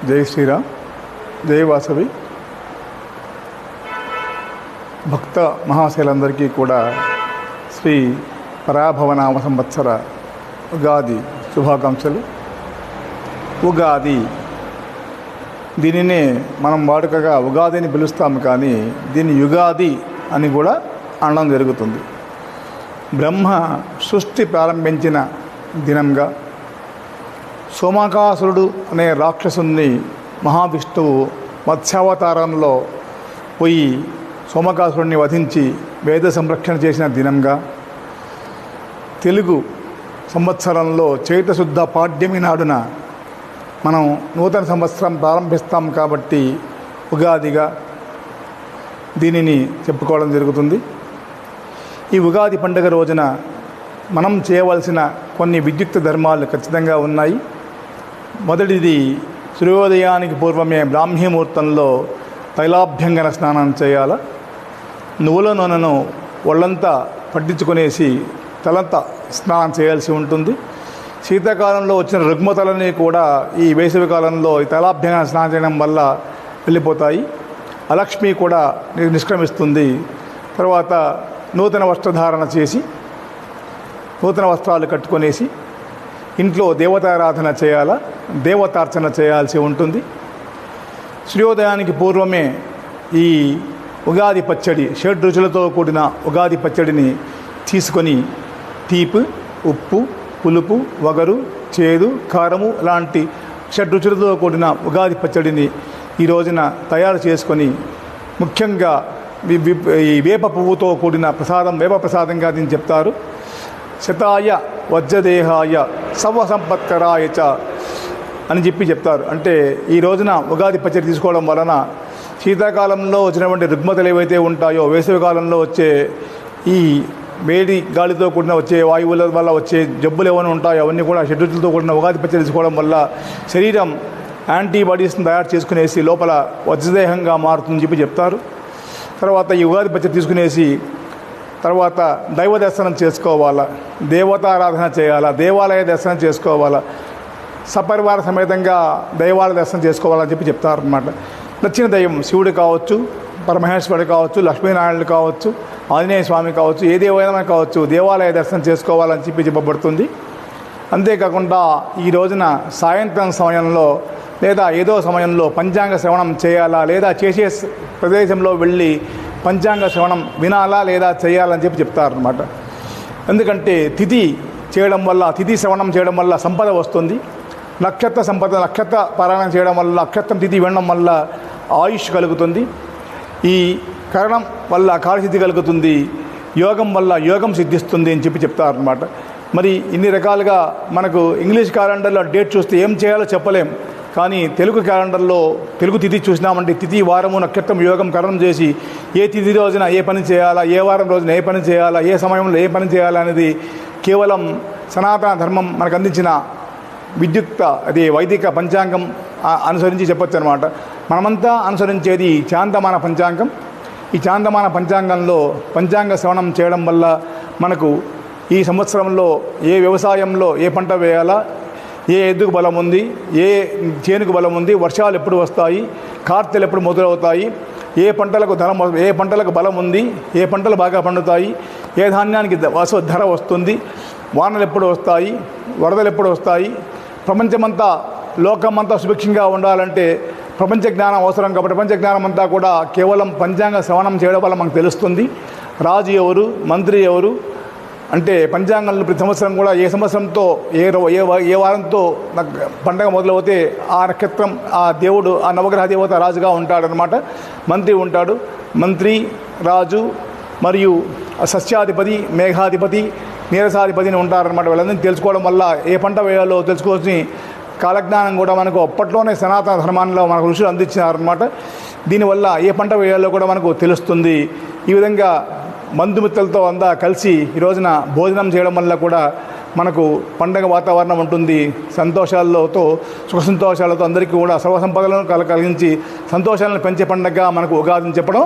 జై శ్రీరామ్, జై వాసవి. భక్త మహాశైలందరికీ కూడా శ్రీ పరాభవనామ సంవత్సర ఉగాది శుభాకాంక్షలు. ఉగాది దీనినే మనం వాడుకగా ఉగాదిని పిలుస్తాము, కానీ దీన్ని యుగాది అని కూడా అనడం జరుగుతుంది. బ్రహ్మ సృష్టి ప్రారంభించిన దినంగా సోమకాసురుడు అనే రాక్షసుని మహావిష్ణువు మత్స్యావతారంలో పోయి సోమకాసురుడిని వధించి వేద సంరక్షణ చేసిన దినంగా, తెలుగు సంవత్సరంలో చైత్రశుద్ధ పాడ్యమి నాడున మనం నూతన సంవత్సరం ప్రారంభిస్తాం కాబట్టి ఉగాదిగా దీనిని చెప్పుకోవడం జరుగుతుంది. ఈ ఉగాది పండుగ రోజున మనం చేయవలసిన కొన్ని విద్యుక్త ధర్మాలు ఖచ్చితంగా ఉన్నాయి. మొదటిది, సూర్యోదయానికి పూర్వమే బ్రాహ్మీ ముహూర్తంలో తైలాభ్యంగన స్నానం చేయాల. నువ్వుల నూనెను ఒళ్ళంతా పట్టించుకునేసి తలంతా స్నానం చేయాల్సి ఉంటుంది. శీతాకాలంలో వచ్చిన రుగ్మతలని కూడా ఈ వేసవి కాలంలో ఈ తైలాభ్యంగన స్నానం చేయడం వల్ల వెళ్ళిపోతాయి. అలక్ష్మి కూడా నిష్క్రమిస్తుంది. తర్వాత నూతన వస్త్రధారణ చేసి నూతన వస్త్రాలు కట్టుకొనేసి ఇంట్లో దేవతారాధన చేయాలా, దేవతార్చన చేయాల్సి ఉంటుంది. సూర్యోదయానికి పూర్వమే ఈ ఉగాది పచ్చడి, 7 రుచులతో కూడిన ఉగాది పచ్చడిని తీసుకొని తీపి, ఉప్పు, పులుపు, వగరు, చేదు, కారము లాంటి 7 రుచులతో కూడిన ఉగాది పచ్చడిని ఈ రోజున తయారు చేసుకొని, ముఖ్యంగా ఈ వేప పువ్వుతో కూడిన ప్రసాదం, వేప ప్రసాదంగా దీన్ని చెప్తారు. శతాయ వజ్రదేహాయ సర్వసంపత్కరాయ చ అని చెప్తారు. అంటే ఈ రోజున ఉగాది పచ్చడి తీసుకోవడం వలన శీతాకాలంలో వచ్చినటువంటి రుగ్మతలు ఏవైతే ఉంటాయో, వేసవికాలంలో వచ్చే ఈ వేడి గాలితో కూడిన వచ్చే వాయువుల వల్ల వచ్చే జబ్బులు ఏమైనా ఉంటాయో అవన్నీ కూడా షడ్రుచులతో కూడిన ఉగాది పచ్చడి తీసుకోవడం వల్ల శరీరం యాంటీబాడీస్ని తయారు చేసుకునేసి లోపల వజ్రదేహంగా మారుతుందని చెప్తారు. తర్వాత ఈ ఉగాది పచ్చడి తీసుకునేసి తర్వాత దైవ దర్శనం చేసుకోవాలా, దేవతారాధన చేయాలా, దేవాలయ దర్శనం చేసుకోవాలా, సపరివార సమేతంగా దైవాలయ దర్శనం చేసుకోవాలని చెప్తారనమాట. నచ్చిన దైవం శివుడు కావచ్చు, పరమహేశ్వరుడు కావచ్చు, లక్ష్మీనారాయణుడు కావచ్చు, ఆంజనేయ స్వామి కావచ్చు, ఏ దేవైనా కావచ్చు, దేవాలయ దర్శనం చేసుకోవాలని చెప్పబడుతుంది. అంతేకాకుండా ఈ రోజున సాయంత్రం సమయంలో లేదా ఏదో సమయంలో పంచాంగ శ్రవణం చేయాలా, లేదా చేసే ప్రదేశంలో వెళ్ళి పంచాంగ శ్రవణం వినాలా లేదా చేయాలని చెప్తారనమాట. ఎందుకంటే తిథి చేయడం వల్ల, తిథి శ్రవణం చేయడం వల్ల సంపద వస్తుంది. నక్షత్ర సంపద, నక్షత్ర పారాయణం చేయడం వల్ల, నక్షత్రం తిథి వినడం వల్ల ఆయుష్ కలుగుతుంది. ఈ కరణం వల్ల కార్యసిద్ధి కలుగుతుంది. యోగం వల్ల యోగం సిద్ధిస్తుంది అని చెప్తారనమాట. మరి ఇన్ని రకాలుగా మనకు ఇంగ్లీష్ క్యాలెండర్లో డేట్ చూస్తే ఏం చేయాలో చెప్పలేం, కానీ తెలుగు క్యాలెండర్లో తెలుగు తిథి చూసినామంటే తిథి, వారము, నక్షత్రం, యోగం కరణం చేసి ఏ తిథి రోజున ఏ పని చేయాలా, ఏ వారం రోజున ఏ పని చేయాలా, ఏ సమయంలో ఏ పని చేయాలా అనేది కేవలం సనాతన ధర్మం మనకు అందించిన విద్యుక్త అది వైదిక పంచాంగం అనుసరించి చెప్పొచ్చు అనమాట. మనమంతా అనుసరించేది చాందమాన పంచాంగం. ఈ చాందమాన పంచాంగంలో పంచాంగ శ్రవణం చేయడం వల్ల మనకు ఈ సంవత్సరంలో ఏ వ్యవసాయంలో ఏ పంట వేయాలా, ఏ ఎద్దుకు బలం ఉంది, ఏ చేనుకు బలం ఉంది, వర్షాలు ఎప్పుడు వస్తాయి, కార్తెలు ఎప్పుడు మొదలవుతాయి, ఏ పంటలకు ఏ పంటలకు బలం ఉంది, ఏ పంటలు బాగా పండుతాయి, ఏ ధాన్యానికి ధర వస్తుంది, వానలు ఎప్పుడు వస్తాయి, వరదలు ఎప్పుడు వస్తాయి, ప్రపంచమంతా లోకమంతా సుభిక్షంగా ఉండాలంటే ప్రపంచ జ్ఞానం అవసరం. కాబట్టి ప్రపంచ జ్ఞానం అంతా కూడా కేవలం పంచాంగ శ్రవణం చేయడం వల్ల మనకు తెలుస్తుంది. రాజు ఎవరు, మంత్రి ఎవరు అంటే పంచాంగంలో ప్రతి సంవత్సరం కూడా ఏ సంవత్సరంతో ఏ వారంతో పండగ మొదలవుతే ఆ నక్షత్రం, ఆ దేవుడు, ఆ నవగ్రహ దేవత రాజుగా ఉంటాడనమాట. మంత్రి ఉంటాడు. మంత్రి, రాజు మరియు సస్యాధిపతి, మేఘాధిపతి, నీరసాధిపతిని ఉంటారనమాట. వీళ్ళందరినీ తెలుసుకోవడం వల్ల ఏ పంట వేయాలో తెలుసుకొని కాలజ్ఞానం కూడా మనకు అప్పట్లోనే సనాతన ధర్మాల్లో మనకు ఋషులు అందించినారనమాట. దీనివల్ల ఏ పంట వేయాలో కూడా మనకు తెలుస్తుంది. ఈ విధంగా బంధుమిత్రులతో అంతా కలిసి ఈ రోజున భోజనం చేయడం వల్ల కూడా మనకు పండగ వాతావరణం ఉంటుంది. సంతోషాలతో, సుఖ సంతోషాలతో అందరికీ కూడా సర్వసంపదలను కలిగించి సంతోషాలను పెంచే పండగగా మనకు ఉగాదిని చెప్పడం